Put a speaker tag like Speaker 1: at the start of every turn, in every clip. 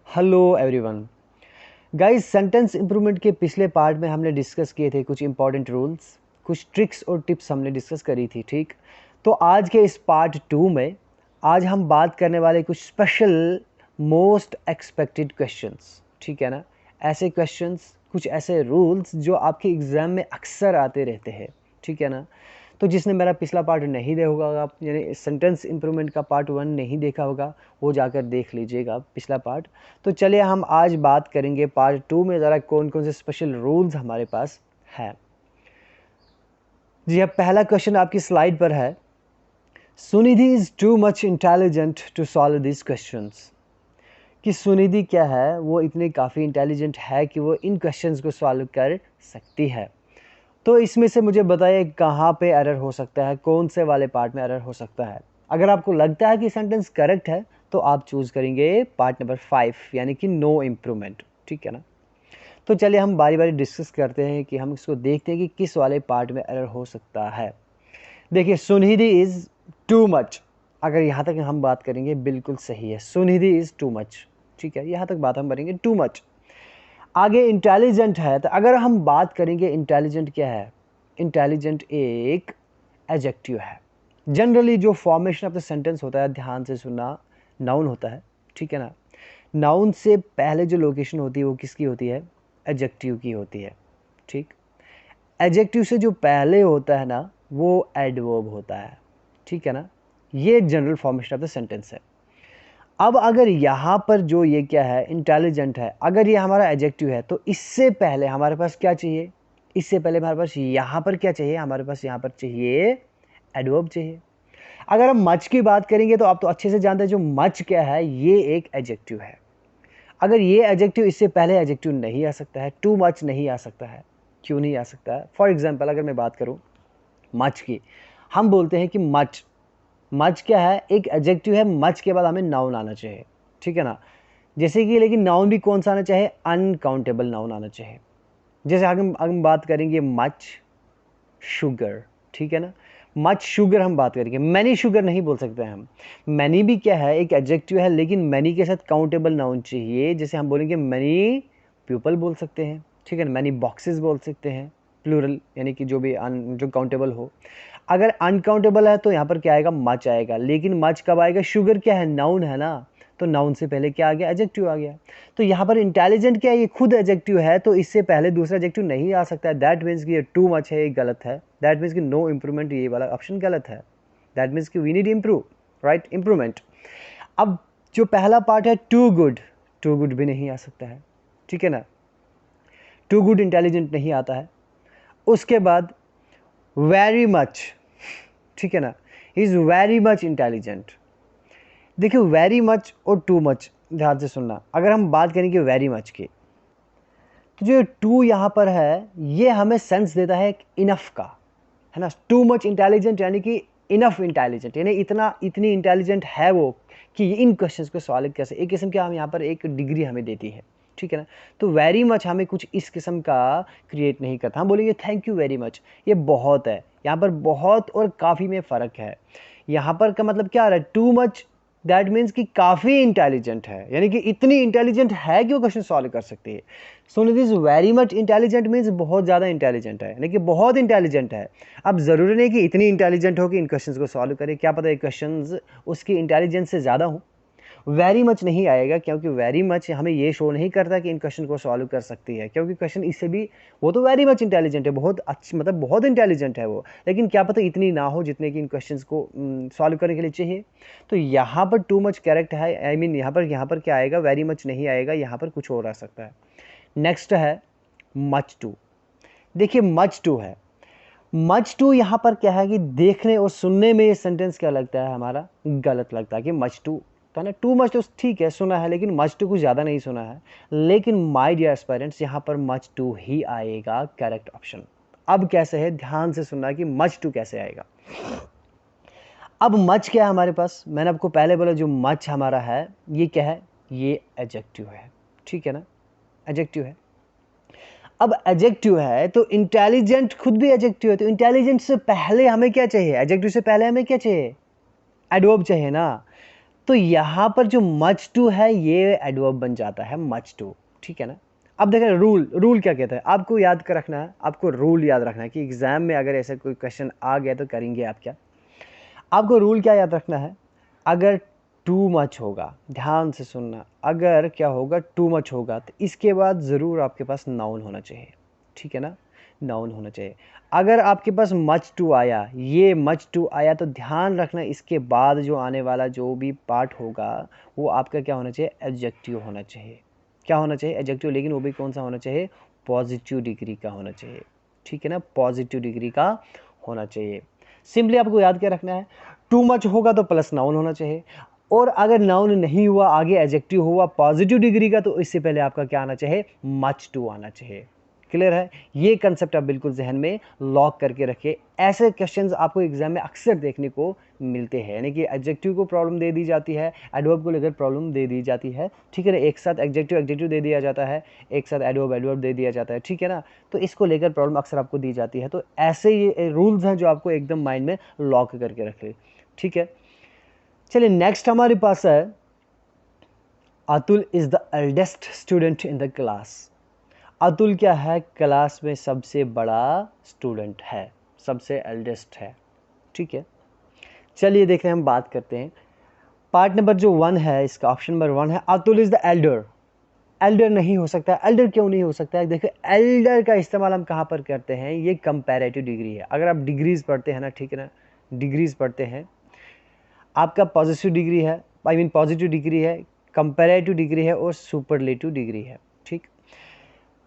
Speaker 1: Hello everyone. Guys, sentence improvement के पिछले part में हमने डिस्कस किए थे कुछ इंपॉर्टेंट रूल्स, कुछ ट्रिक्स और टिप्स हमने डिस्कस करी थी। ठीक, तो आज के इस पार्ट 2 में आज हम बात करने वाले कुछ स्पेशल मोस्ट एक्सपेक्टेड क्वेश्चंस। ठीक है ना, ऐसे क्वेश्चंस, कुछ ऐसे रूल्स जो आपके एग्ज़ाम में अक्सर आते रहते हैं। ठीक है ना, तो जिसने मेरा पिछला पार्ट नहीं देखा होगा, यानी सेंटेंस इंप्रूवमेंट का पार्ट 1 नहीं देखा होगा, वो जाकर देख लीजिएगा पिछला पार्ट। तो चलिए हम आज बात करेंगे पार्ट 2 में ज़रा कौन कौन से स्पेशल रूल्स हमारे पास है। जी हाँ, पहला क्वेश्चन आपकी स्लाइड पर है, Sunidhi is too much intelligent to solve this questions. कि सुनिधि क्या है, वो इतनी काफ़ी इंटेलिजेंट है कि वो इन क्वेश्चंस को सॉल्व कर सकती है। तो इसमें से मुझे बताइए कहाँ पे एरर हो सकता है, कौन से वाले पार्ट में एरर हो सकता है। अगर आपको लगता है कि सेंटेंस करेक्ट है तो आप चूज़ करेंगे पार्ट नंबर 5, यानी कि नो इम्प्रूवमेंट। ठीक है ना, तो चलिए हम बारी बारी डिस्कस करते हैं कि हम इसको देखते हैं कि किस वाले पार्ट में एरर हो सकता है। देखिए, सुनिधि इज़ टू मच, अगर यहाँ तक हम बात करेंगे बिल्कुल सही है, सुनिधि इज़ टू मच। ठीक है, यहाँ तक बात हम करेंगे टू मच। आगे इंटेलिजेंट है, तो अगर हम बात करेंगे इंटेलिजेंट क्या है, इंटेलिजेंट एक एडजेक्टिव है। जनरली जो फॉर्मेशन ऑफ द सेंटेंस होता है, ध्यान से सुनना, नाउन होता है। ठीक है ना, नाउन से पहले जो लोकेशन होती है वो किसकी होती है, एडजेक्टिव की होती है। ठीक, एडजेक्टिव से जो पहले होता है ना वो एडवर्ब होता है। ठीक है ना, ये general formation of the sentence है। अब अगर यहाँ पर जो ये क्या है, इंटेलिजेंट है, अगर ये हमारा एडजेक्टिव है तो इससे पहले हमारे पास क्या चाहिए, इससे पहले हमारे पास यहाँ पर क्या चाहिए, हमारे पास यहाँ पर चाहिए एडवर्ब चाहिए। अगर हम मच की बात करेंगे तो आप तो अच्छे से जानते हैं जो मच क्या है, ये एक एडजेक्टिव है। अगर ये एडजेक्टिव, इससे पहले एडजेक्टिव नहीं आ सकता है, टू मच नहीं आ सकता है। क्यों नहीं आ सकता है? फॉर एग्जाम्पल अगर मैं बात करूँ मच की, हम बोलते हैं कि मच, मच क्या है, एक एडजेक्टिव है, मच के बाद हमें नाउन आना चाहिए। ठीक है ना, जैसे कि, लेकिन नाउन भी कौन सा आना चाहिए, अनकाउंटेबल नाउन आना चाहिए। जैसे हम बात करेंगे मच शुगर। ठीक है ना, मच शुगर हम बात करेंगे, मैनी शुगर नहीं बोल सकते हैं हम। मैनी भी क्या है, एक एडजेक्टिव है, लेकिन मैनी के साथ काउंटेबल नाउन चाहिए। जैसे हम बोलेंगे मैनी पीपल बोल सकते हैं। ठीक है ना, मैनी बॉक्सेस बोल सकते हैं, प्लूरल, यानी कि जो भी जो काउंटेबल हो। अगर अनकाउंटेबल है तो यहाँ पर क्या आएगा, मच आएगा। लेकिन मच कब आएगा, शुगर क्या है, नाउन है ना, तो नाउन से पहले क्या आ गया, एडजेक्टिव आ गया। तो यहाँ पर इंटेलिजेंट क्या है, ये खुद एडजेक्टिव है, तो इससे पहले दूसरा एडजेक्टिव नहीं आ सकता है। दैट मीन्स कि ये टू मच है, ये गलत है। दैट मीन्स कि नो इम्प्रूवमेंट, ये वाला ऑप्शन गलत है। दैट मीन्स कि we need improve, right, improvement. अब जो पहला पार्ट है टू गुड, टू गुड भी नहीं आ सकता है। ठीक है ना, टू गुड इंटेलिजेंट नहीं आता है। उसके बाद वेरी मच, ठीक है ना, इज़ वेरी मच इंटेलिजेंट। देखिए, वेरी मच और टू मच ध्यान से सुनना। अगर हम बात करेंगे वेरी मच की, तो जो टू यहाँ पर है ये हमें सेंस देता है इनफ का, है ना। टू मच इंटेलिजेंट यानी कि इनफ इंटेलिजेंट, यानी इतना, इतनी इंटेलिजेंट है वो कि इन क्वेश्चंस को सॉल्व कैसे, एक किस्म की हम यहाँ पर एक डिग्री हमें देती है। ठीक है ना, तो वेरी मच हमें कुछ इस किस्म का क्रिएट नहीं करता। हम बोलेंगे थैंक यू वेरी मच, ये बहुत है। यहाँ पर बहुत और काफ़ी में फ़र्क है। यहाँ पर का मतलब क्या आ रहा है, टू मच दैट मीन्स कि काफ़ी इंटेलिजेंट है, यानी कि इतनी इंटेलिजेंट है कि वो क्वेश्चन सॉल्व कर सकती है। So this very much intelligent means बहुत ज़्यादा इंटेलिजेंट है, यानी कि बहुत इंटेलिजेंट है। अब ज़रूरी नहीं कि इतनी इंटेलिजेंट हो कि इन क्वेश्चंस को सॉल्व करे, क्या पता ये क्वेश्चंस उसकी इंटेलिजेंस से ज़्यादा हो। वेरी मच नहीं आएगा, क्योंकि वेरी मच हमें ये शो नहीं करता कि इन क्वेश्चन को सॉल्व कर सकती है, क्योंकि क्वेश्चन इससे भी, वो तो वेरी मच इंटेलिजेंट है, बहुत अच्छी, मतलब बहुत इंटेलिजेंट है वो, लेकिन क्या पता इतनी ना हो जितने कि इन क्वेश्चंस को सॉल्व करने के लिए चाहिए। तो यहाँ पर टू मच करेक्ट है, आई मीन यहाँ पर क्या आएगा, वेरी मच नहीं आएगा, यहाँ पर कुछ और आ सकता है। नेक्स्ट है मच टू। देखिए, मच टू है, मच टू यहाँ पर क्या है कि देखने और सुनने में ये सेंटेंस क्या लगता है हमारा, गलत लगता है कि मच टू, तो ना टू मच तो ठीक है सुना है, लेकिन मच टू कुछ ज़्यादा नहीं सुना है। लेकिन माय डियर एस्पायरेंट्स, यहाँ पर मच टू ही आएगा करेक्ट ऑप्शन। अब कैसे है, ध्यान से सुनना कि मच टू कैसे आएगा। अब मच क्या है हमारे पास, मैंने आपको पहले बोला जो मच हमारा है ये क्या है, ये एडजेक्टिव है। ठीक है ना, एडजेक्टिव है। अब एडजेक्टिव है तो इंटेलिजेंट खुद भी एडजेक्टिव है, तो इंटेलिजेंट से पहले हमें क्या चाहिए, एडजेक्टिव से पहले हमें क्या चाहिए, एडवर्ब चाहिए ना। तो यहाँ पर जो मच टू है ये एडवर्ब बन जाता है मच टू, ठीक है ना। अब देखें रूल क्या कहता है, आपको याद कर रखना है, आपको रूल याद रखना है कि एग्जाम में अगर ऐसा कोई क्वेश्चन आ गया तो करेंगे आप क्या। आपको रूल क्या याद रखना है, अगर टू मच होगा, ध्यान से सुनना, अगर क्या होगा टू मच होगा तो इसके बाद ज़रूर आपके पास नाउन होना चाहिए, ठीक है ना, नाउन होना चाहिए। अगर आपके पास मच टू आया, ये मच टू आया, तो ध्यान रखना इसके बाद जो आने वाला जो भी पार्ट होगा वो आपका क्या होना चाहिए, एडजेक्टिव होना चाहिए। क्या होना चाहिए, एडजेक्टिव, लेकिन वो भी कौन सा होना चाहिए, पॉजिटिव डिग्री का होना चाहिए, ठीक है ना, पॉजिटिव डिग्री का होना चाहिए। सिंपली आपको याद क्या रखना है, टू मच होगा तो प्लस नाउन होना चाहिए, और अगर नाउन नहीं हुआ आगे एडजेक्टिव हुआ पॉजिटिव डिग्री का तो इससे पहले आपका क्या आना चाहिए, मच टू आना चाहिए। क्लियर है, ये कंसेप्ट आप बिल्कुल जहन में लॉक करके रखिए। ऐसे क्वेश्चंस आपको एग्जाम में अक्सर देखने को मिलते हैं, यानी कि एडजेक्टिव को प्रॉब्लम दे दी जाती है, एडवर्ब को लेकर प्रॉब्लम दे दी जाती है, ठीक है ना, एक साथ एडजेक्टिव दे दिया जाता है, एक साथ एडवर्ब दे दिया जाता है, ठीक है ना, तो इसको लेकर प्रॉब्लम अक्सर आपको दी जाती है। तो ऐसे ये रूल्स हैं जो आपको एकदम माइंड में लॉक करके रखे, ठीक है। चलिए नेक्स्ट हमारे पास है, Atul is the eldest student in the class. Atul क्या है, क्लास में सबसे बड़ा स्टूडेंट है, सबसे एल्डेस्ट है, ठीक है। चलिए देख रहे हैं, हम बात करते हैं पार्ट नंबर जो 1 है, इसका ऑप्शन नंबर 1 है, Atul is the Elder. Elder नहीं हो सकता, एल्डर क्यों नहीं हो सकता है, देखिए एल्डर का इस्तेमाल हम कहाँ पर करते हैं, ये कंपैरेटिव डिग्री है। अगर आप डिग्रीज पढ़ते हैं ना, ठीक है ना, डिग्रीज पढ़ते हैं, आपका पॉजिटिव डिग्री है, आई मीन पॉजिटिव डिग्री है, कंपैरेटिव डिग्री है और सुपरलेटिव डिग्री है, ठीक।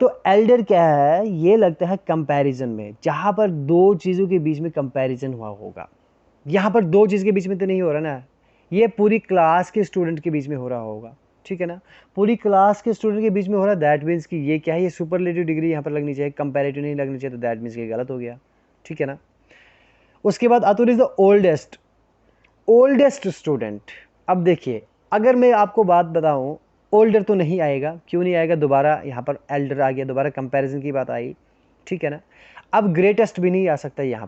Speaker 1: तो एल्डर क्या है, ये लगता है कंपैरिजन में, जहाँ पर दो चीज़ों के बीच में कंपैरिजन हुआ होगा। यहाँ पर दो चीज़ के बीच में तो नहीं हो रहा ना, ये पूरी क्लास के स्टूडेंट के बीच में हो रहा होगा, ठीक है ना, पूरी क्लास के स्टूडेंट के बीच में हो रहा है, दैट मीन्स कि ये क्या है, ये सुपरलेटिव डिग्री यहाँ पर लगनी चाहिए, कंपैरेटिव नहीं लगनी चाहिए, तो दैट मीन्स कि गलत हो गया, ठीक है ना। उसके बाद Atul is the oldest student. अब देखिए, अगर मैं आपको बात बताऊं, ओल्डर तो नहीं आएगा, क्यों नहीं आएगा, दोबारा यहाँ पर एल्डर आ गया, दोबारा कंपैरिजन की बात आई, ठीक है ना। अब ग्रेटेस्ट भी नहीं आ सकता यहाँ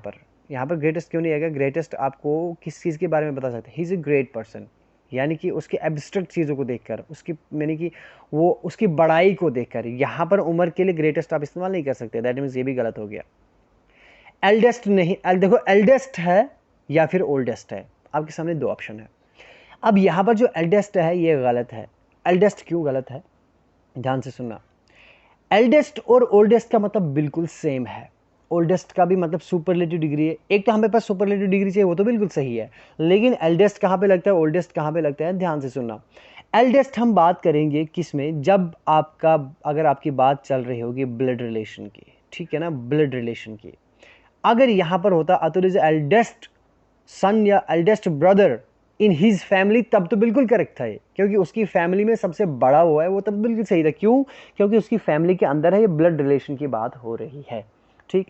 Speaker 1: पर ग्रेटेस्ट क्यों नहीं आएगा, ग्रेटेस्ट आपको किस चीज़ के बारे में बता सकते हैं, he is a great person, यानी कि उसके एब्स्ट्रैक्ट चीज़ों को देखकर, उसकी यानी कि वो उसकी बड़ाई को देखकर, यहाँ पर उम्र के लिए ग्रेटेस्ट आप इस्तेमाल नहीं कर सकते, दैट मीन्स ये भी गलत हो गया। एल्डेस्ट नहीं, देखो एल्डेस्ट है या फिर ओल्डेस्ट है, आपके सामने दो ऑप्शन है। अब यहाँ पर जो एल्डेस्ट है ये गलत है। एल्डेस्ट क्यों गलत है, ध्यान से सुनना, एल्डेस्ट और ओल्डेस्ट का मतलब बिल्कुल सेम है। ओल्डेस्ट का भी मतलब सुपरलेटिव डिग्री है, एक तो हमें पास सुपरलेटिव डिग्री चाहिए, वो तो बिल्कुल सही है, लेकिन एल्डेस्ट कहाँ पे लगता है, ओल्डेस्ट कहाँ पे लगता है, ध्यान से सुनना। एल्डेस्ट हम बात करेंगे किस में, जब आपका, अगर आपकी बात चल रही होगी ब्लड रिलेशन की, ठीक है ना, ब्लड रिलेशन की। अगर यहाँ पर होता अतुल इज एल्डेस्ट सन या eldest brother in his family, तब तो बिल्कुल करेक्ट था ये, क्योंकि उसकी फैमिली में सबसे बड़ा हुआ है, वो तब बिल्कुल सही था। क्यों, क्योंकि उसकी फैमिली के अंदर है, ये ब्लड रिलेशन की बात हो रही है, ठीक।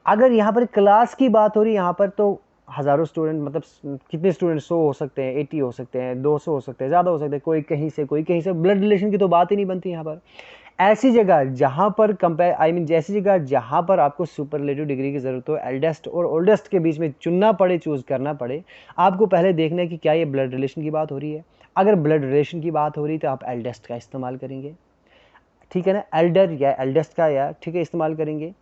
Speaker 1: अगर यहाँ पर क्लास की बात हो रही है, यहाँ पर तो हज़ारों स्टूडेंट, मतलब कितने स्टूडेंट, 100 हो सकते हैं, 80 हो सकते हैं, 200 हो सकते हैं, ज़्यादा हो सकते हैं, कोई कहीं से कोई कहीं से, ब्लड रिलेशन की तो बात ही नहीं बनती यहाँ पर। ऐसी जगह जहाँ पर जैसी जगह जहाँ पर आपको सुपरलेटिव डिग्री की ज़रूरत हो, एल्डेस्ट और ओल्डेस्ट के बीच में चुनना पड़े, चूज़ करना पड़े, आपको पहले देखना है कि क्या ये ब्लड रिलेशन की बात हो रही है। अगर ब्लड रिलेशन की बात हो रही है तो आप एल्डेस्ट का इस्तेमाल करेंगे, ठीक है ना, एल्डर या एल्डेस्ट का या ठीक है इस्तेमाल करेंगे।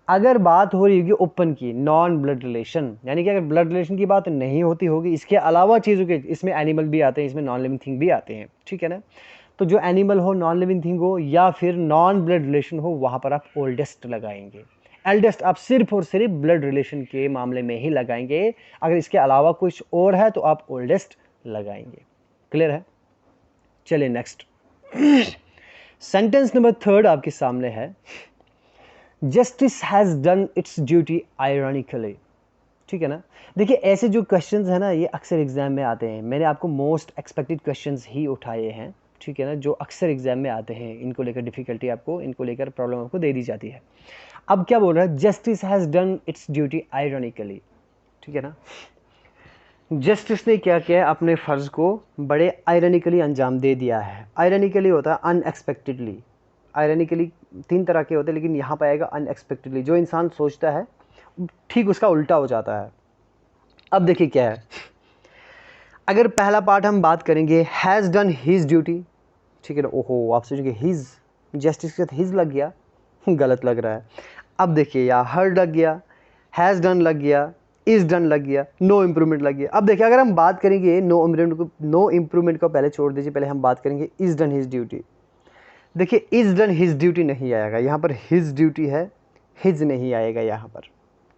Speaker 1: अगर बात हो रही होगी ओपन की, नॉन ब्लड रिलेशन, यानी कि अगर ब्लड रिलेशन की बात नहीं होती होगी, इसके अलावा चीज़ों के, इसमें एनिमल भी आते हैं, इसमें नॉन लिविंग थिंग भी आते हैं, ठीक है ना, तो जो एनिमल हो, नॉन लिविंग थिंग हो या फिर नॉन ब्लड रिलेशन हो, वहाँ पर आप ओल्डेस्ट लगाएंगे। एल्डेस्ट आप सिर्फ और सिर्फ ब्लड रिलेशन के मामले में ही लगाएंगे, अगर इसके अलावा कुछ और है तो आप ओल्डेस्ट लगाएंगे। क्लियर है, चलिए नेक्स्ट सेंटेंस नंबर 3 आपके सामने है, justice has done it's duty ironically, ठीक है ना। देखिए ऐसे जो क्वेश्चंस है ना, ये अक्सर एग्जाम में आते हैं, मैंने आपको मोस्ट एक्सपेक्टेड क्वेश्चंस ही उठाए हैं, ठीक है ना, जो अक्सर एग्जाम में आते हैं, इनको लेकर डिफिकल्टी आपको, इनको लेकर प्रॉब्लम आपको दे दी जाती है। अब क्या बोल रहा है, justice has done it's duty ironically, ठीक है ना, जस्टिस ने क्या किया, अपने फ़र्ज़ को बड़े आयरॉनिकली अंजाम दे दिया है। आयरॉनिकली होता है अनएक्सपेक्टेडली, आयरॉनिकली 3 तरह के होते हैं, लेकिन यहाँ पर आएगा अनएक्सपेक्टेडली, जो इंसान सोचता है ठीक उसका उल्टा हो जाता है। अब देखिए क्या है, अगर पहला पार्ट हम बात करेंगे हैज़ डन हिज ड्यूटी, ठीक है ना, ओहो आप सोचेंगे हिज, जस्टिस के साथ हिज लग गया, गलत लग रहा है। अब देखिए या हर लग गया, हैज़ डन लग गया, इज़ डन लग गया, नो इम्प्रूवमेंट लग गया। अब देखिए अगर हम बात करेंगे नो इम्प्रूवमेंट को पहले छोड़ दीजिए, पहले हम बात करेंगे इज़ डन हिज ड्यूटी। देखिए इज़ डन हिज ड्यूटी नहीं आएगा यहाँ पर, हिज ड्यूटी है, हिज नहीं आएगा यहाँ पर,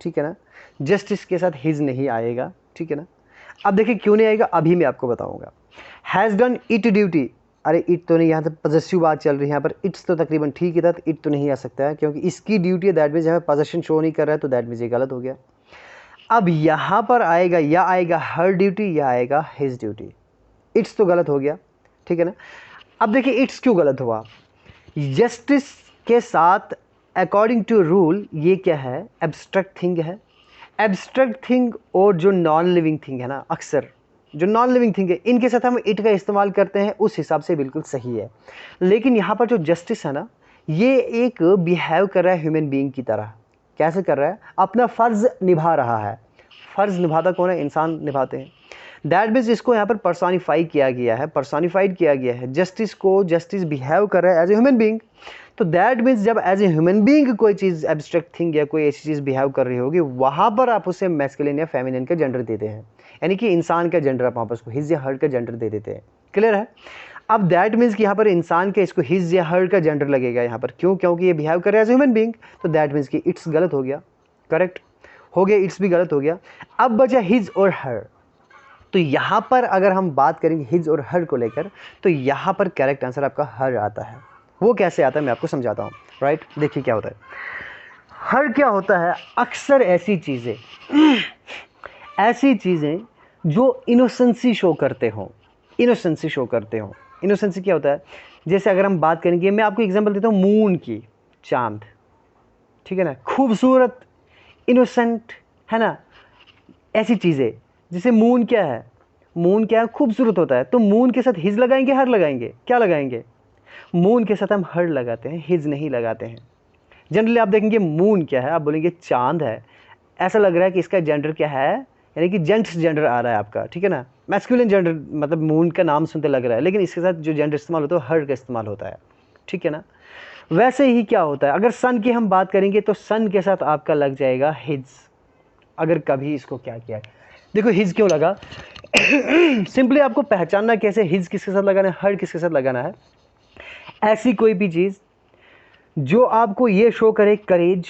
Speaker 1: ठीक है ना, जस्टिस के साथ हिज नहीं आएगा, ठीक है ना। अब देखिए क्यों नहीं आएगा, अभी मैं आपको बताऊंगा। हैज़ डन इट ड्यूटी, अरे इट तो नहीं, यहाँ तो पॉजेसिव बात चल रही है, यहाँ पर इट्स तो तकरीबन ठीक ही था, तो इट तो नहीं आ सकता है क्योंकि इसकी ड्यूटी है, दैट मीन्स हमें पोजेशन शो नहीं कर रहा है, तो दैट मीन्स ये गलत हो गया। अब यहाँ पर आएगा या आएगा हर ड्यूटी या आएगा हिज ड्यूटी, इट्स तो गलत हो गया, ठीक है ना। अब देखिए इट्स क्यों गलत हुआ, जस्टिस के साथ अकॉर्डिंग टू रूल ये क्या है, एब्स्ट्रैक्ट थिंग है। एब्स्ट्रैक्ट थिंग और जो नॉन लिविंग थिंग है ना, अक्सर जो नॉन लिविंग थिंग है इनके साथ हम इट का इस्तेमाल करते हैं, उस हिसाब से बिल्कुल सही है। लेकिन यहाँ पर जो जस्टिस है ना, ये एक बिहेव कर रहा है ह्यूमन बीइंग की तरह। कैसे कर रहा है, अपना फ़र्ज़ निभा रहा है। फ़र्ज़ निभाता कौन है, इंसान निभाते हैं। दैट मीन्स इसको यहाँ पर पर्सोनिफाई किया गया है, पर्सोनिफाइड किया गया है जस्टिस को। जस्टिस बिहेव कर रहा है एज ए ह्यूमन बीइंग, तो दैट मीन्स जब एज ए ह्यूमन बीइंग कोई चीज़ एब्स्ट्रैक्ट थिंग या कोई ऐसी चीज़ बिहेव कर रही होगी, वहाँ पर आप उसे मैस्कुलिन या फेमिनिन का जेंडर देते हैं, यानी कि इंसान का जेंडर आप वहाँ पर उसको हिज या हर का जेंडर दे देते हैं। क्लियर है। अब दैट मीन्स कि यहाँ पर इंसान के इसको हिज या हर का जेंडर लगेगा यहाँ पर, क्यों, क्योंकि ये बिहेव कर रहा है एज ए ह्यूमन बीइंग, तो दैट मीन्स कि इट्स गलत हो गया, करेक्ट हो गया, इट्स भी गलत हो गया। अब बचा हिज और हर, तो यहाँ पर अगर हम बात करेंगे हिज और हर को लेकर, तो यहाँ पर करेक्ट आंसर आपका हर आता है। वो कैसे आता है मैं आपको समझाता हूँ, राइट। देखिए क्या होता है, हर क्या होता है, अक्सर ऐसी चीज़ें जो इनोसेंसी शो करते हों, इनोसेंसी शो करते हों। इनोसेंसी क्या होता है, जैसे अगर हम बात करेंगे, मैं आपको एग्जांपल देता हूँ मून की, चांद, ठीक है ना, खूबसूरत, इनोसेंट, है ना, ऐसी चीज़ें। जैसे मून क्या है, मून क्या है, खूबसूरत होता है, तो मून के साथ हिज लगाएंगे, हर लगाएंगे, क्या लगाएंगे, मून के साथ हम हर लगाते हैं, हिज नहीं लगाते हैं। जनरली आप देखेंगे मून क्या है, आप बोलेंगे चांद है, ऐसा लग रहा है कि इसका जेंडर क्या है, यानी कि जेंट्स जेंडर आ रहा है आपका, ठीक है ना, मैस्कुलिन जेंडर, मतलब मून का नाम सुनते लग रहा है, लेकिन इसके साथ जो जेंडर इस्तेमाल होता है हर का इस्तेमाल होता है, ठीक है ना। वैसे ही क्या होता है, अगर सन की हम बात करेंगे तो सन के साथ आपका लग जाएगा हिज, अगर कभी इसको क्या किया है। देखो हिज क्यों लगा, सिंपली आपको पहचानना कैसे हिज किसके साथ लगाना है, हर किसके साथ लगाना है। ऐसी कोई भी चीज़ जो आपको ये शो करे करेज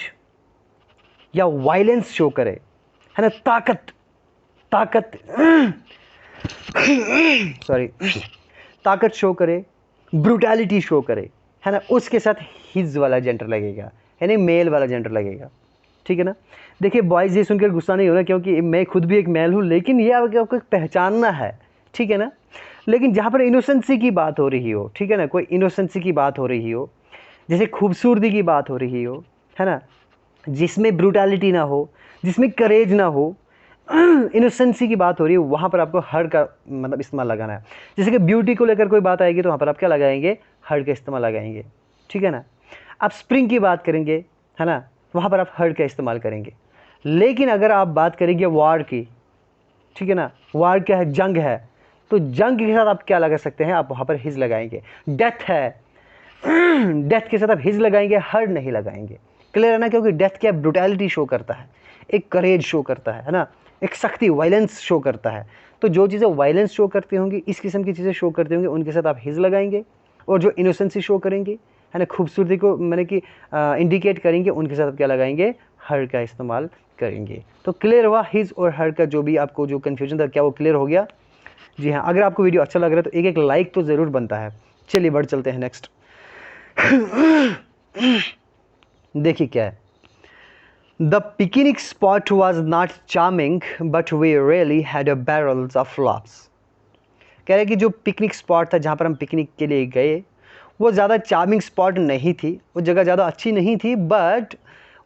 Speaker 1: या वायलेंस शो करे, है ना, ताकत सॉरी, ताकत शो करे, ब्रूटैलिटी शो करे, है ना, उसके साथ हिज वाला जेंडर लगेगा, यानी मेल वाला जेंडर लगेगा, ठीक है ना। देखिए बॉयज़ ये सुनकर गुस्सा नहीं होना, क्योंकि मैं खुद भी एक मेल हूँ, लेकिन ये आपको पहचानना है, ठीक है ना। लेकिन जहाँ पर इनोसेंसी की बात हो रही हो, ठीक है ना, कोई इनोसेंसी की बात हो रही हो, जैसे खूबसूरती की बात हो रही हो, है ना, जिसमें ब्रूटैलिटी ना हो, जिसमें करेज ना हो, इनोसेंसी की बात हो रही है, वहाँ पर आपको हर का मतलब इस्तेमाल लगाना है। जैसे कि ब्यूटी को लेकर कोई बात आएगी तो वहाँ पर आप क्या लगाएंगे, हर का इस्तेमाल लगाएंगे, ठीक है ना। आप स्प्रिंग की बात करेंगे, है ना, वहाँ पर आप हर का इस्तेमाल करेंगे। लेकिन अगर आप बात करेंगे वार की, ठीक है ना, वार क्या है, जंग है, तो जंग के साथ आप क्या लगा सकते हैं, आप वहाँ पर हिज लगाएंगे। डेथ है, डेथ के साथ आप हिज लगाएंगे, हर नहीं लगाएंगे। क्लियर है ना, क्योंकि डेथ क्या ब्रुटैलिटी शो करता है, एक करेज शो करता है ना, एक सख्ती, वायलेंस शो करता है। तो जो चीज़ें वायलेंस शो करती होंगी, इस किस्म की चीज़ें शो करती होंगी, उनके साथ आप हिज लगाएंगे। और जो इनोसेंसी शो करेंगे, है ना, खूबसूरती को मैंने कि इंडिकेट करेंगे, उनके साथ आप क्या लगाएंगे, हर का इस्तेमाल करेंगे। तो क्लियर हुआ हिज और हर का, जो भी आपको जो कन्फ्यूजन था, क्या वो क्लियर हो गया। जी हाँ, अगर आपको वीडियो अच्छा लग रहा है तो एक एक लाइक तो ज़रूर बनता है। चलिए बढ़ चलते हैं नेक्स्ट। देखिए क्या है, the picnic spot was not charming but we really had a barrels of laughs. कह रहे कि जो पिकनिक स्पॉट था जहाँ पर हम पिकनिक के लिए गए, वो ज़्यादा चार्मिंग स्पॉट नहीं थी, वो जगह ज़्यादा अच्छी नहीं थी, but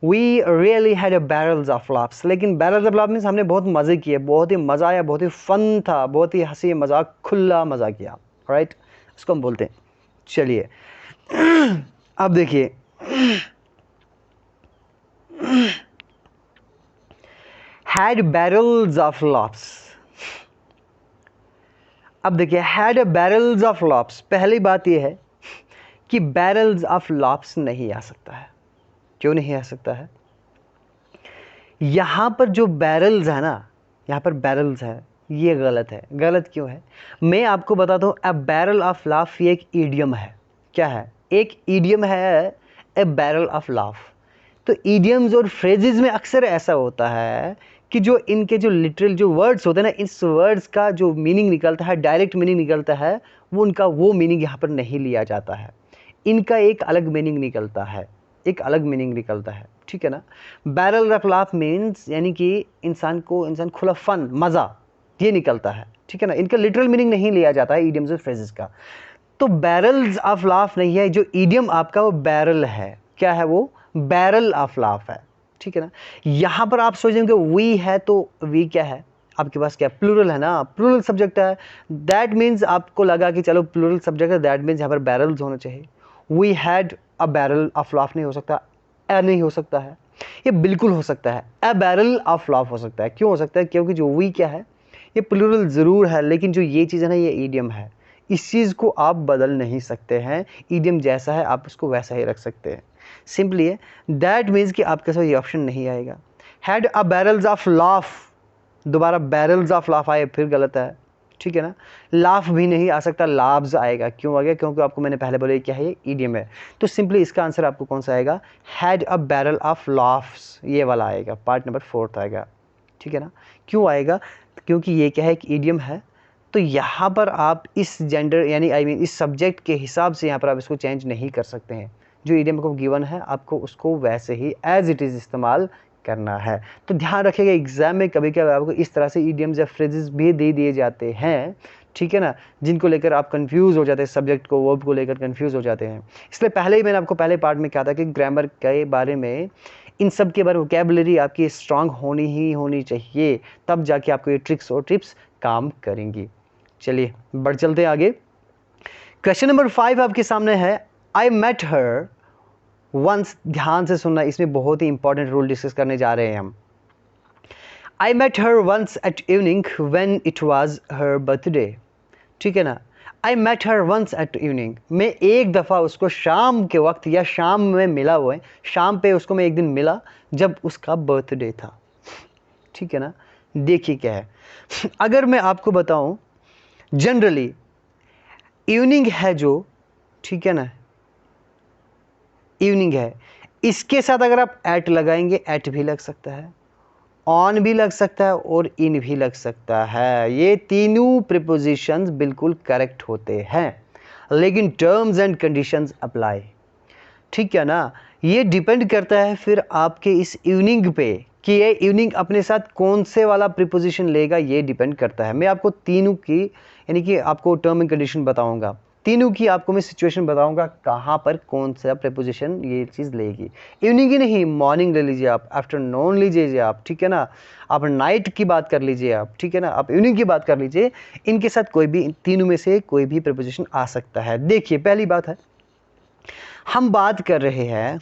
Speaker 1: we really had a barrels of laughs. लेकिन बैरल्स ऑफ लाफ्स मीन्स हमने बहुत मज़े किए, बहुत ही मज़ा आया, बहुत ही फ़न था, बहुत ही हंसी मजाक खुला मज़ा किया, राइट, उसको हम बोलते हैं। चलिए अब देखिए, had barrels of laughs, अब देखिए had a barrels of Loops, पहली बात ये है कि बैरल्स ऑफ लॉप्स नहीं आ सकता है। क्यों नहीं आ सकता है? यहाँ पर जो बैरल्स है ना, यहाँ पर बैरल्स है, ये गलत है। गलत क्यों है? मैं आपको बताता हूँ, अ बैरल ऑफ लाफ ये एक ईडियम है। क्या है? एक ईडियम है, ए बैरल ऑफ लाफ। तो ईडियम्स और फ्रेजेस में अक्सर ऐसा होता है कि जो इनके जो लिटरल जो वर्ड्स होते हैं ना, इस वर्ड्स का जो मीनिंग निकलता है, डायरेक्ट मीनिंग निकलता है, वो उनका वो मीनिंग यहाँ पर नहीं लिया जाता है। इनका एक अलग मीनिंग निकलता है, एक अलग मीनिंग निकलता है, ठीक है ना। बैरल ऑफ लाफ मीन्स यानी कि इंसान खुला फन, मज़ा, ये निकलता है, ठीक है ना। इनका लिटरल मीनिंग नहीं लिया जाता है ईडियम्स और फ्रेजेस का। तो बैरल्स ऑफ लाफ नहीं है, जो ईडियम आपका वो बैरल है। क्या है वो? बैरल ऑफ लाफ है, ठीक है ना। यहाँ पर आप सोचेंगे वी है, तो वी क्या है आपके पास? क्या प्लूरल है ना, प्लूरल सब्जेक्ट है। दैट मीन्स आपको लगा कि चलो प्लूरल सब्जेक्ट है, दैट मीन्स यहाँ पर बैरल्स होना चाहिए। We had a barrel of laugh नहीं हो सकता, ए नहीं हो सकता है, ये बिल्कुल हो सकता है, अ बैरल ऑफ लाफ हो सकता है। क्यों हो सकता है? क्योंकि जो वी क्या है, ये प्लूरल ज़रूर है, लेकिन जो ये चीज़ है ना, ये ईडियम है। इस चीज़ को आप बदल नहीं सकते हैं, ईडियम जैसा है आप उसको वैसा ही रख सकते हैं, सिंपली है। दैट मीन्स कि आपके साथ ये ऑप्शन नहीं आएगा। Had a barrels of laugh, दोबारा बैरल्स ऑफ लाफ आए फिर गलत है, ठीक है ना। लाफ भी नहीं आ सकता, लाफ्स आएगा। क्यों आ गया? क्योंकि आपको मैंने पहले बोला क्या है, ये ईडियम है। तो सिंपली इसका आंसर आपको कौन सा आएगा? Had a barrel of laughs, ये वाला आएगा, पार्ट नंबर 4 आएगा, ठीक है ना। क्यों आएगा? क्योंकि ये क्या है, एक ईडियम है। तो यहाँ पर आप इस जेंडर यानी इस सब्जेक्ट के हिसाब से यहाँ पर आप इसको चेंज नहीं कर सकते हैं। जो ईडियम को गिवन है आपको उसको वैसे ही एज इट इज़ इस्तेमाल करना है। तो ध्यान रखिएगा, एग्जाम में कभी कभी आपको इस तरह से ईडियम्स या फ्रेजेस भी दे दिए जाते हैं, ठीक है ना, जिनको लेकर आप कंफ्यूज हो जाते हैं, सब्जेक्ट को वर्ब को लेकर कंफ्यूज हो जाते हैं। इसलिए पहले ही मैंने आपको पहले पार्ट में कहा था कि ग्रामर के बारे में, इन सब के बारे में वोकैबुलरी आपकी स्ट्रांग होनी चाहिए, तब जाके आपको ये ट्रिक्स और टिप्स काम करेंगी। चलिए बढ़ चलते हैं आगे। क्वेश्चन नंबर 5 आपके सामने है, आई मेट हर वंस। ध्यान से सुनना, इसमें बहुत ही इंपॉर्टेंट रूल डिस्कस करने जा रहे हैं हम। I met her once at evening when it was her birthday, ठीक है ना। I met her once at evening, मैं एक दफ़ा उसको शाम के वक्त या शाम में मिला हुआ है, शाम पे उसको मैं एक दिन मिला जब उसका बर्थडे था, ठीक है ना। देखिए क्या है, अगर मैं आपको बताऊं, जनरली इवनिंग है जो, ठीक है ना, इवनिंग है, इसके साथ अगर आप एट लगाएंगे, एट भी लग सकता है, ऑन भी लग सकता है और इन भी लग सकता है। ये तीनों प्रीपोजिशंस बिल्कुल करेक्ट होते हैं, लेकिन टर्म्स एंड कंडीशंस अप्लाई, ठीक है ना। ये डिपेंड करता है फिर आपके इस इवनिंग पे कि ये इवनिंग अपने साथ कौन से वाला प्रीपोजिशन लेगा, ये डिपेंड करता है। मैं आपको तीनों की यानी कि आपको टर्म एंड कंडीशन बताऊंगा, तीनों की आपको मैं सिचुएशन बताऊंगा कहाँ पर कौन सा प्रीपोजिशन ये चीज़ लेगी। इवनिंग ही नहीं, मॉर्निंग ले लीजिए आप, आफ्टरनून लीजिए आप, ठीक है ना, आप नाइट की बात कर लीजिए आप, ठीक है ना, आप इवनिंग की बात कर लीजिए, इनके साथ कोई भी, तीनों में से कोई भी प्रीपोजिशन आ सकता है। देखिए पहली बात है, हम बात कर रहे हैं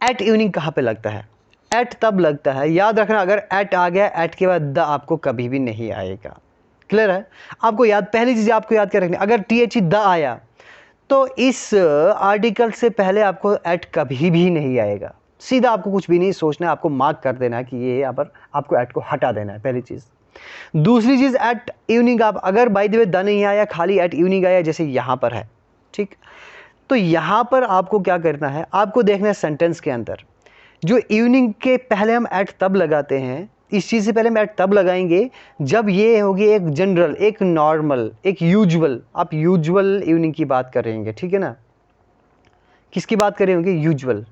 Speaker 1: एट इवनिंग कहाँ पे लगता है? एट तब लगता है, याद रखना, अगर एट आ गया, एट के बाद द आपको कभी भी नहीं आएगा। क्लियर है? आपको याद, पहली चीज़ आपको याद कर रखनी, अगर टी एच द आया तो इस आर्टिकल से पहले आपको एट कभी भी नहीं आएगा। सीधा आपको कुछ भी नहीं सोचना है, आपको मार्क कर देना है कि ये यहाँ पर आपको एट को हटा देना है, पहली चीज़। दूसरी चीज़, एट इवनिंग आप अगर बाय द वे द नहीं आया, खाली एट इवनिंग आया, जैसे यहाँ पर है, ठीक, तो यहाँ पर आपको क्या करना है, आपको देखना है सेंटेंस के अंदर जो इवनिंग के पहले हम एट तब लगाते हैं, इस चीज़ से पहले हम एट तब लगाएंगे जब ये होगी एक जनरल, एक नॉर्मल, एक यूजुअल। आप यूजुअल इवनिंग की बात कर रहे होंगे, ठीक है ना, किसकी बात कर रहे होंगे? यूजुअल।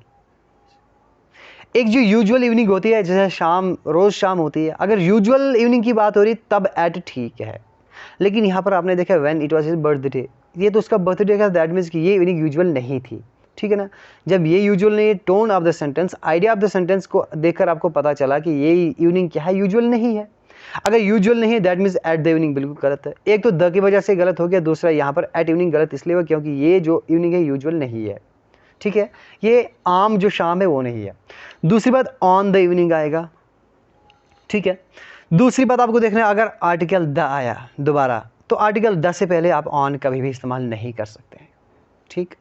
Speaker 1: एक जो यूजुअल इवनिंग होती है, जैसे शाम, रोज़ शाम होती है, अगर यूजुअल इवनिंग की बात हो रही तब एट ठीक है। लेकिन यहाँ पर आपने देखा when it was his birthday, ये तो उसका बर्थडे का, दैट मीन्स कि ये इवनिंग यूजुअल नहीं थी, ठीक है ना। जब ये यूजुअल नहीं है, tone of the sentence, idea of the sentence को देखकर आपको पता चला कि ये इवनिंग क्या है, यूजुअल नहीं है। अगर यूजुअल नहीं है, that means at the evening बिल्कुल गलत है। एक तो द की वजह से गलत हो गया, दूसरा यहाँ पर एट इवनिंग गलत इसलिए हुआ क्योंकि ये जो इवनिंग है यूजुअल नहीं है, ठीक है, ये आम जो शाम है वो नहीं है। दूसरी बात, ऑन द इवनिंग आएगा, ठीक है। दूसरी बात आपको देखना है, अगर आर्टिकल द आया दोबारा, तो आर्टिकल द से पहले आप ऑन कभी भी इस्तेमाल नहीं कर सकते हैं। ठीक,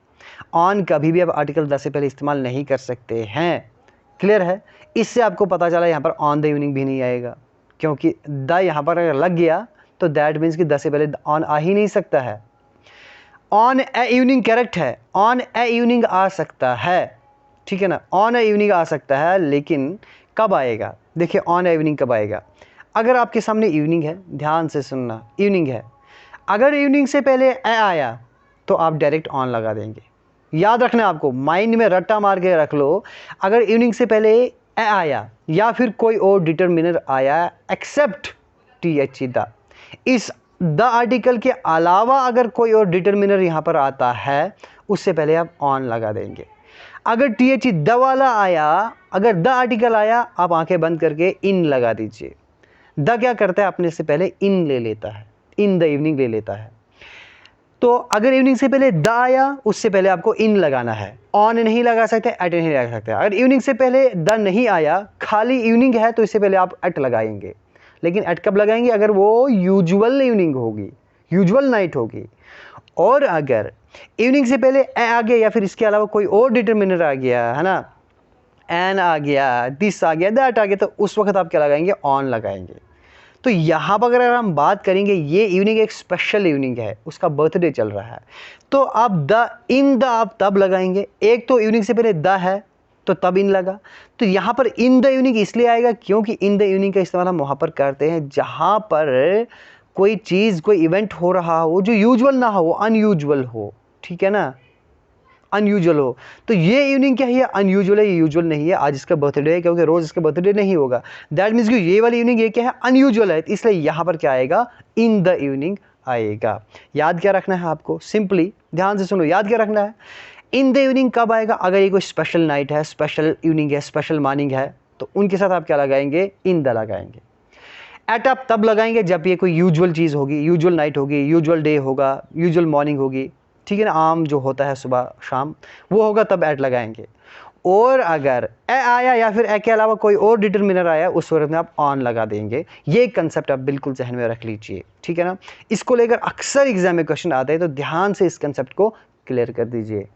Speaker 1: ऑन कभी भी आप आर्टिकल द से पहले इस्तेमाल नहीं कर सकते हैं। क्लियर है? इससे आपको पता चला यहाँ पर ऑन द इवनिंग भी नहीं आएगा, क्योंकि द यहाँ पर अगर लग गया तो दैट मीन्स कि द से पहले ऑन आ ही नहीं सकता है। ऑन ए इवनिंग करेक्ट है, ऑन ए इवनिंग आ सकता है, ठीक है ना, ऑन ए इवनिंग आ सकता है, लेकिन कब आएगा? देखिए ऑन ए इवनिंग कब आएगा? अगर आपके सामने इवनिंग है, ध्यान से सुनना, इवनिंग है, अगर इवनिंग से पहले ए आया तो आप डायरेक्ट ऑन लगा देंगे। याद रखना, आपको माइंड में रट्टा मार के रख लो, अगर इवनिंग से पहले ए आया या फिर कोई और डिटरमिनर आया एक्सेप्ट टी द, इस द आर्टिकल के अलावा अगर कोई और डिटरमिनर यहाँ पर आता है, उससे पहले आप ऑन लगा देंगे। अगर टी द वाला आया, अगर द आर्टिकल आया, आप आंखें बंद करके इन लगा दीजिए। द क्या करता है? अपने से पहले इन ले लेता है, इन द इवनिंग ले लेता है। तो अगर इवनिंग से पहले द आया, उससे पहले आपको इन लगाना है, ऑन नहीं लगा सकते, एट नहीं लगा सकते। अगर इवनिंग से पहले द नहीं आया, खाली इवनिंग है, तो इससे पहले आप एट लगाएंगे। लेकिन एट कब लगाएंगे? अगर वो यूजुअल इवनिंग होगी, यूजुअल नाइट होगी। और अगर इवनिंग से पहले ए आ गया या फिर इसके अलावा कोई और डिटरमिनर आ गया, है ना, एन आ गया, दिस आ गया, दैट आ गया, तो उस वक्त आप क्या लगाएंगे? ऑन लगाएंगे। तो यहाँ पर अगर हम बात करेंगे, ये इवनिंग एक स्पेशल इवनिंग है, उसका बर्थडे चल रहा है, तो आप द इन द आप तब लगाएंगे। एक तो इवनिंग से पहले द है तो तब इन लगा, तो यहाँ पर इन द इवनिंग इसलिए आएगा क्योंकि इन द इवनिंग का इस्तेमाल हम वहाँ पर करते हैं जहाँ पर कोई चीज़, कोई इवेंट हो रहा हो जो यूजुअल ना हो, अनयूजुअल हो, ठीक है ना, अनयूजुअल हो। तो ये इवनिंग क्या है? अनयूजुअल है, ये यूजुअल नहीं है। आज इसका बर्थडे है, क्योंकि रोज़ इसका बर्थडे नहीं होगा। दैट मीन्स कि ये वाली इवनिंग ये क्या है? अनयूजुअल है, इसलिए यहाँ पर क्या आएगा? इन द इवनिंग आएगा। याद क्या रखना है आपको? सिंपली ध्यान से सुनो, याद क्या रखना है? इन द इवनिंग कब आएगा? अगर ये कोई स्पेशल नाइट है, स्पेशल इवनिंग है, स्पेशल मॉर्निंग है, तो उनके साथ आप क्या लगाएंगे? इन द लगाएंगे। एट आप तब लगाएंगे जब ये कोई यूजुअल चीज़ होगी, यूजुअल नाइट होगी, यूजुअल डे होगा, यूजुअल मॉर्निंग होगी, ठीक है ना, आम जो होता है सुबह शाम वो होगा, तब ऐड लगाएंगे। और अगर ए आया या फिर ए के अलावा कोई और डिटरमिनर आया, उस वक्त में आप ऑन लगा देंगे। ये कंसेप्ट आप बिल्कुल जहन में रख लीजिए, ठीक है ना। इसको लेकर अक्सर एग्जाम में क्वेश्चन आते हैं, तो ध्यान से इस कंसेप्ट को क्लियर कर दीजिए।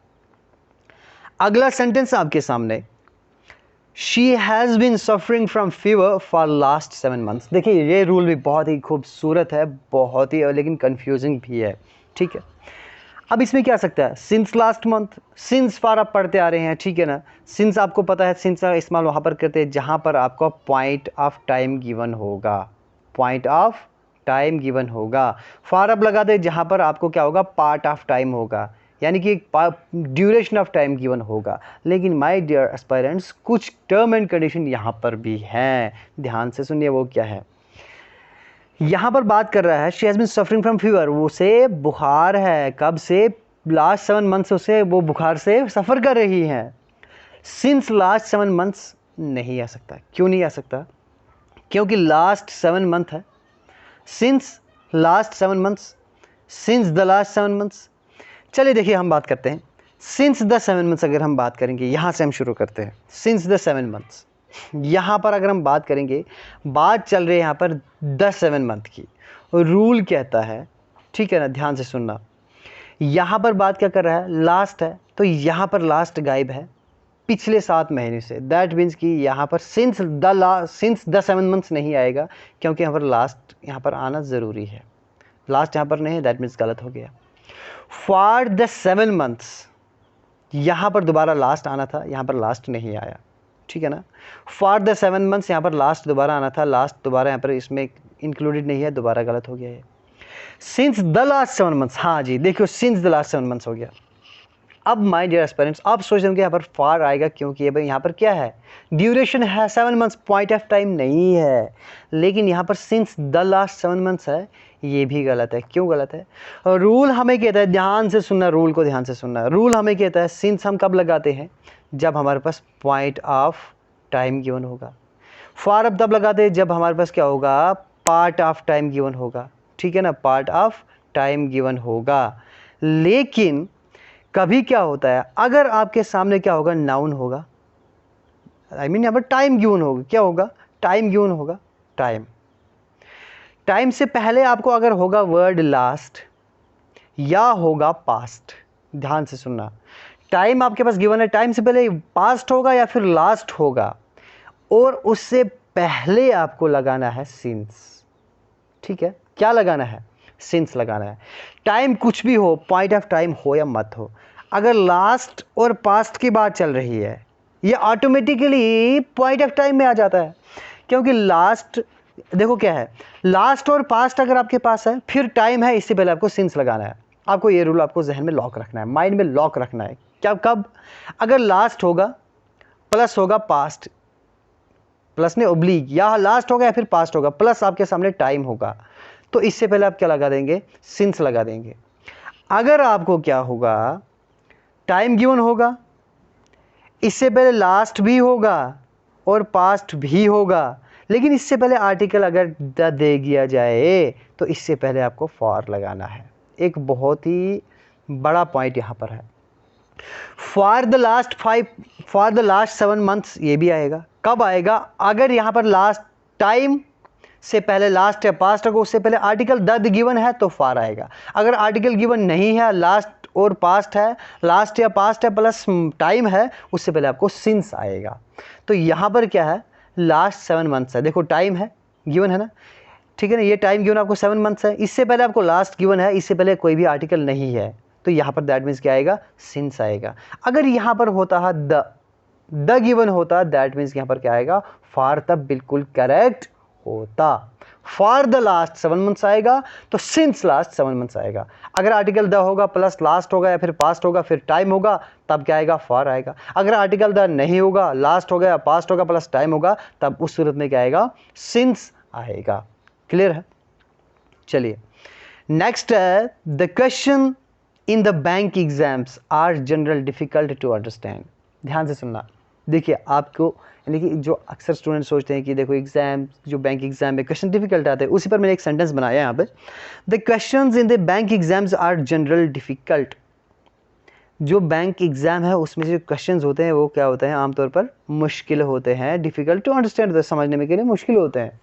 Speaker 1: अगला सेंटेंस आपके सामने, she has been suffering from fever for last 7 months। देखिए ये रूल भी बहुत ही खूबसूरत है, बहुत ही, लेकिन कंफ्यूजिंग भी है, ठीक है। अब इसमें क्या आ सकता है? सिंस लास्ट मंथ, सिंस फार आप पढ़ते आ रहे हैं, ठीक है ना। सिंस आपको पता है, सिंस का इस्तेमाल वहाँ पर करते हैं जहाँ पर आपको पॉइंट ऑफ टाइम गिवन होगा, पॉइंट ऑफ टाइम गिवन होगा। फार आप लगा दे जहाँ पर आपको क्या होगा? पार्ट ऑफ टाइम होगा, यानी कि ड्यूरेशन ऑफ टाइम गिवन होगा। लेकिन माय डियर एस्पायरेंट्स, कुछ टर्म एंड कंडीशन यहाँ पर भी हैं, ध्यान से सुनिए। वो क्या है? यहाँ पर बात कर रहा है she has been suffering from fever, वो से बुखार है। कब से? लास्ट 7 months से वो बुखार से सफ़र कर रही हैं। सिंस लास्ट 7 months नहीं आ सकता। क्यों नहीं आ सकता? क्योंकि लास्ट 7 month है। Since last 7 months, since the last 7 months। चलिए देखिए हम बात करते हैं सिंस द 7 months। अगर हम बात करेंगे, यहाँ से हम शुरू करते हैं। सिंस द 7 months, यहाँ पर अगर हम बात करेंगे, बात चल रही है यहाँ पर द 7 month की। रूल कहता है, ठीक है ना, ध्यान से सुनना, यहाँ पर बात क्या कर रहा है? लास्ट है, तो यहाँ पर लास्ट गायब है पिछले 7 महीने से। दैट मीन्स कि यहाँ पर सिंस द 7 months नहीं आएगा, क्योंकि यहाँ पर लास्ट यहाँ पर आना ज़रूरी है। लास्ट यहाँ पर नहीं है, दैट मीन्स गलत हो गया। फॉर द 7 months, यहाँ पर दोबारा लास्ट आना था, यहाँ पर लास्ट नहीं आया, ठीक है ना। फॉर द 7 months, यहाँ पर लास्ट दोबारा आना था, लास्ट दोबारा यहाँ पर इसमें इंक्लूडेड नहीं है, दोबारा गलत हो गया है। सिंस द लास्ट 7 months, हाँ जी देखियो, सिंस द लास्ट 7 months हो गया। अब माय डियर एस्पिरेंट्स, आप सोच रहे हो कि यहाँ पर फार आएगा, क्योंकि ये भाई यहाँ पर क्या है? ड्यूरेशन है 7 months, पॉइंट ऑफ टाइम नहीं है। लेकिन यहाँ पर सिंस द लास्ट 7 months है, ये भी गलत है। क्यों गलत है? रूल हमें कहता है, ध्यान से सुनना, रूल को ध्यान से सुनना। रूल हमें कहता है सिंस हम कब लगाते हैं? जब हमारे पास पॉइंट ऑफ टाइम गिवन होगा। फॉर अब तब लगाते हैं जब हमारे पास क्या होगा? पार्ट ऑफ टाइम गिवन होगा, ठीक है ना, पार्ट ऑफ टाइम गिवन होगा। लेकिन कभी क्या होता है, अगर आपके सामने क्या होगा? नाउन होगा, आई मीन यहाँ पर टाइम गिवन होगा। क्या होगा? टाइम गिवन होगा। टाइम टाइम से पहले आपको अगर होगा वर्ड लास्ट या होगा पास्ट, ध्यान से सुनना, टाइम आपके पास गिवन है, टाइम से पहले पास्ट होगा या फिर लास्ट होगा, और उससे पहले आपको लगाना है सिंस। ठीक है, क्या लगाना है? सिंस लगाना है। टाइम कुछ भी हो, पॉइंट ऑफ टाइम हो या मत हो, अगर लास्ट और पास्ट की बात चल रही है ये ऑटोमेटिकली पॉइंट ऑफ टाइम में आ जाता है, क्योंकि लास्ट, देखो क्या है, लास्ट और पास्ट अगर आपके पास है फिर टाइम है, इससे पहले आपको सिंस लगाना है। आपको ये रूल आपको जहन में लॉक रखना है, माइंड में लॉक रखना है। क्या, कब? अगर लास्ट होगा प्लस होगा पास्ट, प्लस ने ओब्लिक, या लास्ट होगा या फिर पास्ट होगा, प्लस आपके सामने टाइम होगा, तो इससे पहले आप क्या लगा देंगे? सिंस लगा देंगे। अगर आपको क्या होगा, टाइम गिवन होगा, इससे पहले लास्ट भी होगा और पास्ट भी होगा, लेकिन इससे पहले आर्टिकल अगर द दे दिया जाए तो इससे पहले आपको फॉर लगाना है। एक बहुत ही बड़ा पॉइंट यहाँ पर है। फॉर द लास्ट 7 मंथ्स, ये भी आएगा। कब आएगा? अगर यहाँ पर लास्ट टाइम से पहले लास्ट या पास्ट होगा, उससे पहले आर्टिकल द गिवन है तो फॉर आएगा। अगर आर्टिकल गिवन नहीं है, लास्ट और पास्ट है, लास्ट या पास्ट है प्लस टाइम है, उससे पहले आपको सिंस आएगा। तो यहाँ पर क्या है? लास्ट 7 मंथ्स है, देखो टाइम है गिवन है ना, ठीक है ना, ये टाइम गिवन आपको 7 मंथ्स है, इससे पहले आपको लास्ट गिवन है, इससे पहले कोई भी आर्टिकल नहीं है, तो यहाँ पर दैट मीन्स क्या आएगा? सिंस आएगा। अगर यहाँ पर होता है द गिवन होता, दैट मीन्स यहाँ पर क्या आएगा? फॉर, तब बिल्कुल करेक्ट होता। फॉर द लास्ट 7 मंथ्स आएगा तो सिंस लास्ट 7 मंथ्स आएगा। अगर आर्टिकल द होगा प्लस लास्ट होगा या फिर पास्ट होगा फिर टाइम होगा, तब क्या आएगा? फॉर आएगा। अगर आर्टिकल द नहीं होगा, लास्ट होगा या पास्ट होगा प्लस टाइम होगा, तब उस सूरत में क्या आएगा? सिंस आएगा। क्लियर है? चलिए नेक्स्ट है, the question in the bank exams are general difficult to understand. ध्यान से सुनना। देखिए आपको, यानी कि जो अक्सर स्टूडेंट सोचते हैं कि देखो एग्जाम, जो बैंक एग्जाम में क्वेश्चन डिफिकल्ट आते हैं, उसी पर मैंने एक सेंटेंस बनाया यहाँ पे, the questions in the bank exams are general difficult. जो बैंक एग्जाम है उसमें जो क्वेश्चंस होते हैं वो क्या होते हैं? आमतौर पर मुश्किल होते हैं, डिफिकल्ट टू अंडरस्टैंड, समझने में के लिए मुश्किल होते हैं।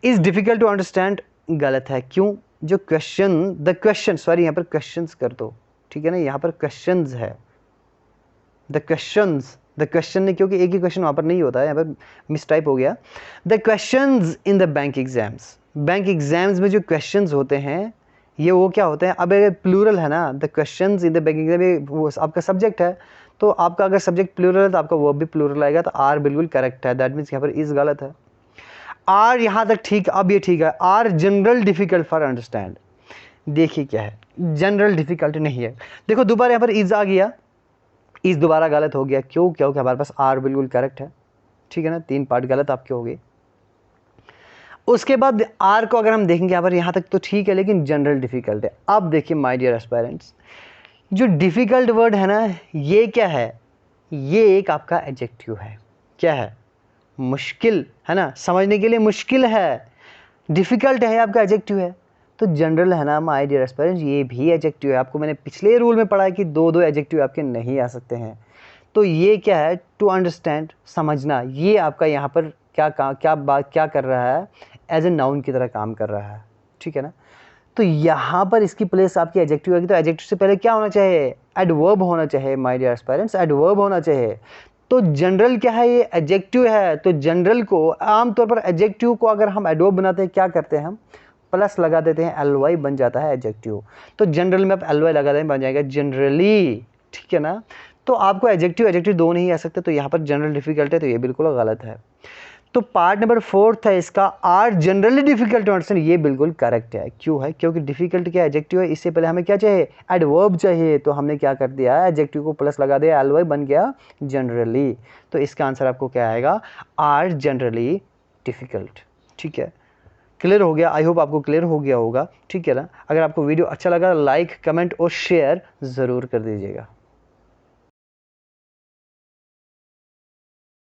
Speaker 1: इज डिफिकल्ट टू अंडरस्टैंड गलत है। क्यों? जो क्वेश्चन, द क्वेश्चन, सॉरी यहाँ पर क्वेश्चंस कर दो, ठीक है ना, यहाँ पर क्वेश्चंस है, द क्वेश्चन ने, क्योंकि एक ही क्वेश्चन वहाँ पर नहीं होता है, यहाँ पर मिस टाइप हो गया। The questions in the bank exams, bank exams में जो क्वेश्चंस होते हैं ये वो क्या होते हैं? अब अगर प्लूरल है ना, the questions in the bank exam, वो आपका सब्जेक्ट है, तो आपका अगर सब्जेक्ट प्लूरल है तो आपका वर्ब भी प्लूरल आएगा, तो आर बिल्कुल करेक्ट है। दैट मीन्स यहाँ पर इज गलत है। आर यहाँ तक ठीक, अब ये ठीक है। Are general difficult for understand, देखिए क्या है, जनरल डिफिकल्ट नहीं है। देखो दोबारा यहाँ पर इज आ गया, इस दोबारा गलत हो गया। क्यों? क्योंकि हमारे पास आर बिल्कुल करेक्ट है, ठीक है ना, 3 पार्ट गलत आपके हो गए। उसके बाद आर को अगर हम देखेंगे यहाँ पर, यहाँ तक तो ठीक है, लेकिन जनरल डिफिकल्ट है। अब देखिए माय डियर एस्पायरेंट्स, जो डिफिकल्ट वर्ड है ना, ये क्या है? ये एक आपका एडजेक्टिव है। क्या है? मुश्किल है ना, समझने के लिए मुश्किल है। डिफिकल्ट है आपका एडजेक्टिव है, तो जनरल है ना माय डियर एस्पायरेंट्स, ये भी एडजेक्टिव है। आपको मैंने पिछले रूल में पढ़ा है कि 2 एडजेक्टिव आपके नहीं आ सकते हैं। तो ये क्या है? टू अंडरस्टैंड, समझना, ये आपका यहाँ पर क्या कर रहा है? एज ए नाउन की तरह काम कर रहा है, ठीक है ना। तो यहाँ पर इसकी प्लेस आपकी एडजेक्टिव होगी, तो एडजेक्टिव से पहले क्या होना चाहिए? एडवर्ब होना चाहिए माय डियर एस्पायरेंट्स, एडवर्ब होना चाहिए। तो जनरल क्या है? ये एडजेक्टिव है। तो जनरल को, आमतौर पर एडजेक्टिव को अगर हम एडवर्ब बनाते हैं, क्या करते हैं हम? प्लस लगा देते हैं, एलवाई बन जाता है एडजेक्टिव। तो जनरल में आप एलवाई लगा दें, बन जाएगा जनरली, ठीक है ना। तो आपको एडजेक्टिव 2 नहीं आ सकते, तो यहाँ पर जनरल डिफिकल्ट है, तो ये बिल्कुल गलत है। तो पार्ट नंबर 4 है इसका, are generally difficult to understand, ये बिल्कुल करेक्ट है। क्यों है? क्योंकि डिफिकल्ट क्या एडजेक्टिव है, इससे पहले हमें क्या चाहिए? एडवर्ब चाहिए। तो हमने क्या कर दिया? एडजेक्टिव को प्लस लगा दिया, एलवाई बन गया जनरली। तो इसका आंसर आपको क्या आएगा? आर जनरली डिफिकल्ट, ठीक है। क्लियर हो गया? आई होप आपको क्लियर हो गया होगा, ठीक है ना। अगर आपको वीडियो अच्छा लगा, लाइक, कमेंट और शेयर ज़रूर कर दीजिएगा।